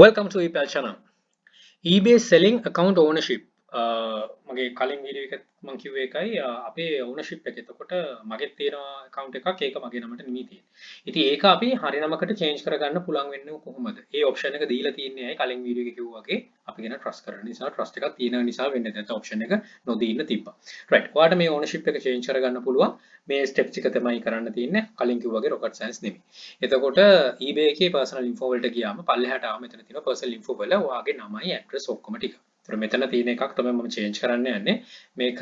Welcome to ePal channel. eBay selling account ownership. මගේ කලින් video එක මම කිව්වේ එකයි අපේ ownership එක. එතකොට මගේ තියෙන account එකක් ඒක මගේ නමට නෙමෙයි තියෙන්නේ. ඉතින් ඒක අපි හරි නමකට change කරගන්න පුළුවන් වෙන්නේ කොහොමද? ඒ option එක දීලා තියන්නේ ඇයි කලින් වීඩියෝ එකේ කිව්වා වගේ අපි ගැන trust කරන නිසා trust එකක් තියෙන නිසා වෙන්නේ නැත්නම් option එක නොදී ඉන්න තිබ්බා. right. ඔයාලට මේ ownership එක change කරගන්න පුළුවන්. මේ steps ටික තමයි කරන්න තියෙන්නේ. කලින් කිව්වා වගේ rocket science නෙමෙයි. එතකොට eBay එකේ personal info වලට ගියාම පල්ලෙහාට ආව මෙතන තියෙනවා personal info වල ඔයාගේ නමයි address ඔක්කොම ටික. ඒතර මෙතන තියෙන එකක් තමයි මම change කරන්න යන්නේ. මේක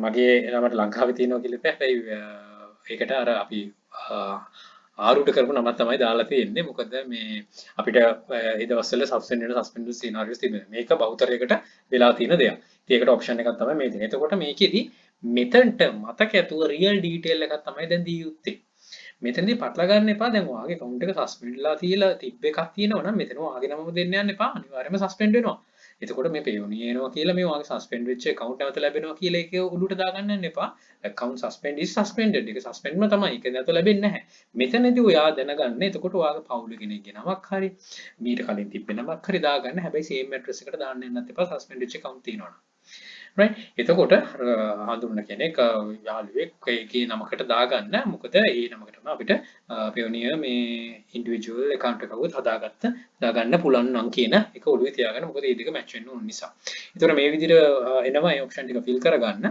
මගේ නමට ලංකාවේ තියෙනවා කියලා ඉතින් හැබැයි ඒකට අර අපි ආරුට කරපු නමක් තමයි දාලා තියෙන්නේ. මොකද මේ අපිට ඒ දවස්වල suspended scenarios තිබෙනවා. මේක බහුතරයකට වෙලා තියෙන දෙයක්. ඉතින් ඒකට option එකක් තමයි මේ දෙන්නේ. එතකොට මේකෙදි මෙතනට මතක ඇතුව real detail එකක් තමයි දැන් දී යුත්තේ. මෙතනදී පටල ගන්න එපා. දැන් ඔයාගේ account එක suspend වෙලා තියලා තිබ්බ එකක් තියෙනවා නම් මෙතන ඔයාගේ නමම දෙන්න යන්න එපා. අනිවාර්යයෙන්ම suspend වෙනවා. එතකොට මේ Payoneer එනවා කියලා මේ ඔයාගේ suspend වෙච්ච account නැවත ලැබෙනවා කියලා ඒක උඩට දාගන්න යන්න එපා. account suspend is suspended. ඒක suspendම තමයි. ඒක නැවත ලැබෙන්නේ නැහැ. මෙතනදී ඔයා දැනගන්න. එතකොට ඔයාගේ පවුල කෙනෙක්ගේ නමක් හරි මීට කලින් තිබ්බ නමක් හරි දාගන්න. හැබැයි same address එකට දාන්න යන්නත් එපා suspend වෙච්ච account තියෙනවා. right එතකොට හඳුනන කෙනෙක් යාළුවෙක් ඒකේ නමකට දාගන්න මොකද ඒ නමකටම අපිට Payoneer මේ individual account එකකුත් දාගන්න පුළුවන් නම් කියන එක ඔළුවේ තියාගන්න මොකද මේ දෙක match වෙන්න ඕන නිසා. ඒතර මේ විදිහට එනවා මේ option ටික fill කරගන්න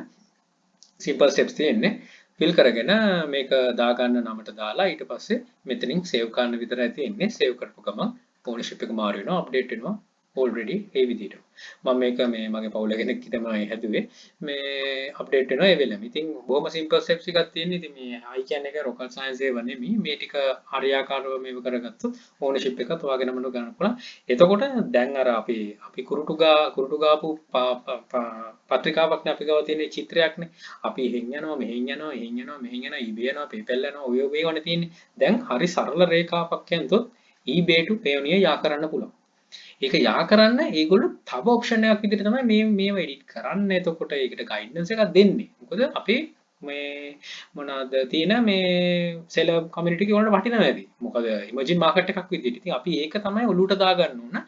simple steps තියෙන්නේ fill කරගෙන මේක දාගන්න නමට දාලා ඊට පස්සේ මෙතනින් save කරන්න විතරයි තියෙන්නේ save කරපු ගමන් ownership එක මාරු වෙනවා update වෙනවා already ඒ විදිහට මම මේක මේ මගේ පවුල කෙනෙක් තමයි හැදුවේ මේ අප්ඩේට් වෙනවා ඒ වෙලෙම. ඉතින් බොහොම සිම්පල් ස්ටෙප්ස් එකක් තියෙන. ඉතින් මේ I කියන්නේ එක rocket science ඒව නෙමෙයි. මේ ටික හරියාකාරව මේව කරගත්තොත් ownership එකත් ඔයාගේ නමට ගන්න පුළුවන්. එතකොට දැන් අර අපි කුරුටු ගාපු පත්‍රිකාවක් නේ අපි ගාව තියෙන චිත්‍රයක්නේ. අපි එහෙන් යනවා මෙහෙන් යනවා එහෙන් යනවා මෙහෙන් යනවා eBay යනවා PayPal යනවා ඔය වගේ තියෙන්නේ. දැන් හරි සරල රේඛාවක් යනතොත් eBay to Payoneer යා කරන්න පුළුවන්. ඒක යා කරන්න ඒගොල්ලෝ තව ඔප්ෂන් එකක් විදිහට තමයි මේව එඩිට් කරන්න. එතකොට ඒකට ගයිඩන්ස් එකක් දෙන්නේ. මොකද අපේ මේ මොනවාද තියෙන මේ සෙලර් කමියුනිටි එක වලට වටිනවා ඇති. මොකද ඉමර්ජින් මාකට් එකක් විදිහට. ඉතින් අපි ඒක තමයි ඔලුවට දාගන්න ඕන.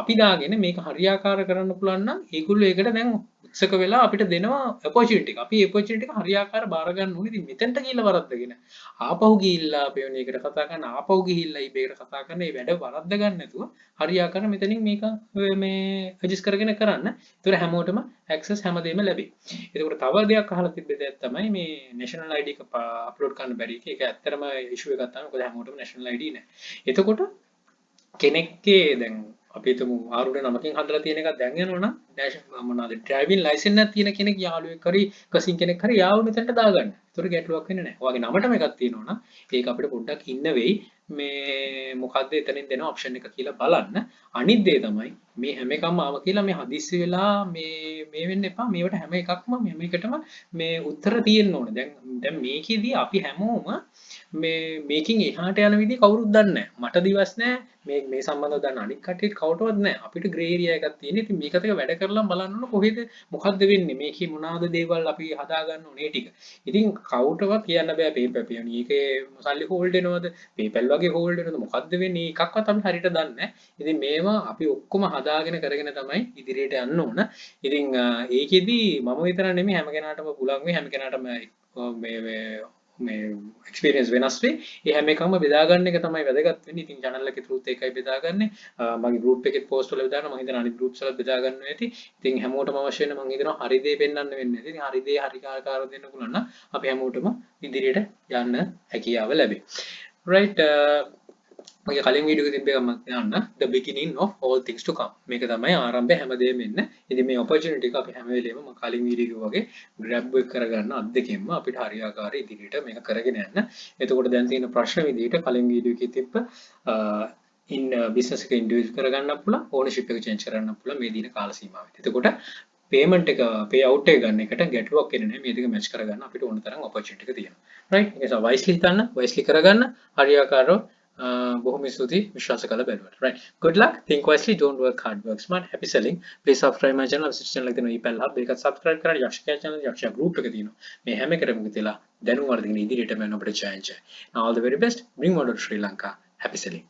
අපි දාගෙන මේක හරියාකාර කරන්න පුළුවන් නම් ඒගොල්ලෝ ඒකට දැන් උත්සක වෙලා අපිට දෙනවා opportunity එක. අපි ඒ opportunity එක හරියාකාර බාර ගන්න ඕනේ. ඉතින් මෙතෙන්ට ගිහිල්ලා වරද්දගෙන ආපහු ගිහිල්ලා Payoneer එකට කතා කරන ආපහු ගිහිල්ලා eBay එකට කතා කරන මේ වැඩ වරද්ද ගන්න නැතුව හරියාකාර මෙතනින් මේක මේ adjust කරගෙන කරන්න. ඒතර හැමෝටම access හැමදේම ලැබේ. ඒකට තව දෙයක් අහලා තිබ්බ දෙයක් තමයි මේ national ID එක අප්ලෝඩ් කරන්න බැරි එක. ඒක ඇත්තටම issue එකක් තමයි. මොකද හැමෝටම national ID නැහැ. එතකොට කෙනෙක්ගේ දැන් අපි හිතමු ආරුණ නමකින් හදලා තියෙන එකක් දැන් යනවනම් මොනවාද ඩ්‍රයිවිං ලයිසන්ස් නැති තියෙන කෙනෙක් යාළුවෙක් හරි කසින් කෙනෙක් හරි යාව මෙතනට දාගන්න. ඒතර ගැටලුවක් වෙන්නේ නැහැ. ඔයාගේ නමටම එකක් තියෙනවනම් ඒක අපිට පොඩ්ඩක් ඉන්න වෙයි. මේ මොකද්ද එතනින් දෙන ඔප්ෂන් එක කියලා බලන්න. අනිත් දේ තමයි මේ හැම එකම ආව කියලා මේ හදිස්සි වෙලා මේ වෙන්න එපා. මේවට හැම එකක්ම හැම එකටම මේ උත්තර තියෙන්න ඕනේ. දැන් මේකෙදී අපි හැමෝම මේකින් එහාට යන විදිහ කවුරුත් දන්නේ නැහැ. මට දිවස් නැහැ. මේ සම්බන්ධව දන්න අනිත් කට්ටියට කවුරුවත් නැහැ. අපිට ග්‍රේ ඒරියා එකක් තියෙන. ඉතින් මේකත් එක වැඩ කරලා බලන්න ඕන කොහෙද මොකද්ද වෙන්නේ? මේකේ මොනවාද දේවල් අපි හදා ගන්න ඕනේ ටික. ඉතින් කවුරුටවත් කියන්න බෑ PayPal එකේ සල්ලි හෝල්ඩ් වෙනවද? PayPal වගේ හෝල්ඩ් වෙනවද? මොකද්ද වෙන්නේ? එකක්වත් අපි හරියට දන්නේ නැහැ. ඉතින් මේවා අපි ඔක්කොම හදාගෙන කරගෙන තමයි ඉදිරියට යන්න ඕන. ඉතින් ඒකෙදි මම විතර නෙමෙයි හැම කෙනාටම පුළුවන් වෙයි හැම කෙනාටම මේ experience වෙනස් වෙයි. ඒ හැම එකම බෙදා ගන්න එක තමයි වැදගත් වෙන්නේ. ඉතින් channel එකේ through එකයි බෙදාගන්නේ. මගේ group එකේ post වල බෙදානවා. මම හිතනවා අනිත් groups වල බෙදා ගන්න ඇති. ඉතින් හැමෝටම අවශ්‍ය වෙන මම හිතනවා හරි දේ පෙන්වන්න වෙන්නේ. ඉතින් හරි දේ හරි කාර්යකාරව දෙන්න පුළුවන් නම් අපි හැමෝටම ඉදිරියට යන්න හැකියාව ලැබේ. right මගේ කලින් වීඩියෝ එකේ තිබ්බ එකක් මම කියන්න the beginning of all things to come. මේක තමයි ආරම්භය හැමදේම එන්න. ඉතින් මේ opportunity එක අපි හැම වෙලේම මම කලින් වීඩියෝ එක වගේ grab එක කරගන්න අත් දෙකෙන්ම අපිට හරියාකාර ඉදිරියට මේක කරගෙන යන්න. එතකොට දැන් තියෙන ප්‍රශ්න විදිහට කලින් වීඩියෝ එකේ තිබ්බ business එක individual කරගන්න පුළුවන්, ownership එක change කරන්න පුළුවන් මේ දින කාල සීමාවෙත්. එතකොට payment එක pay out එක ගන්න එකට ගැටලුවක් එන්නේ නැහැ. මේ දෙක match කරගන්න අපිට ඕන තරම් opportunity එක තියෙනවා. right? ඒ නිසා wisely හිතන්න, wisely කරගන්න හරියාකාරව බොහොම ස්තුතියි විශ්වාස කළ බැලුවට. right, good luck, think wisely, don't work hard, work smart, happy selling. Please subscribe my channel. අපේ channel එක තියෙනවා ePal hub. ඒකත් subscribe කරන්න. යක්ෂයා channel යක්ෂයා group එක තියෙනවා. මේ හැම එකටම ගිහලා දැනුම් වර්ධනය ඉදිරියටම යන්න අපිට challenge. All the very best. Bring model Sri Lanka. Happy selling.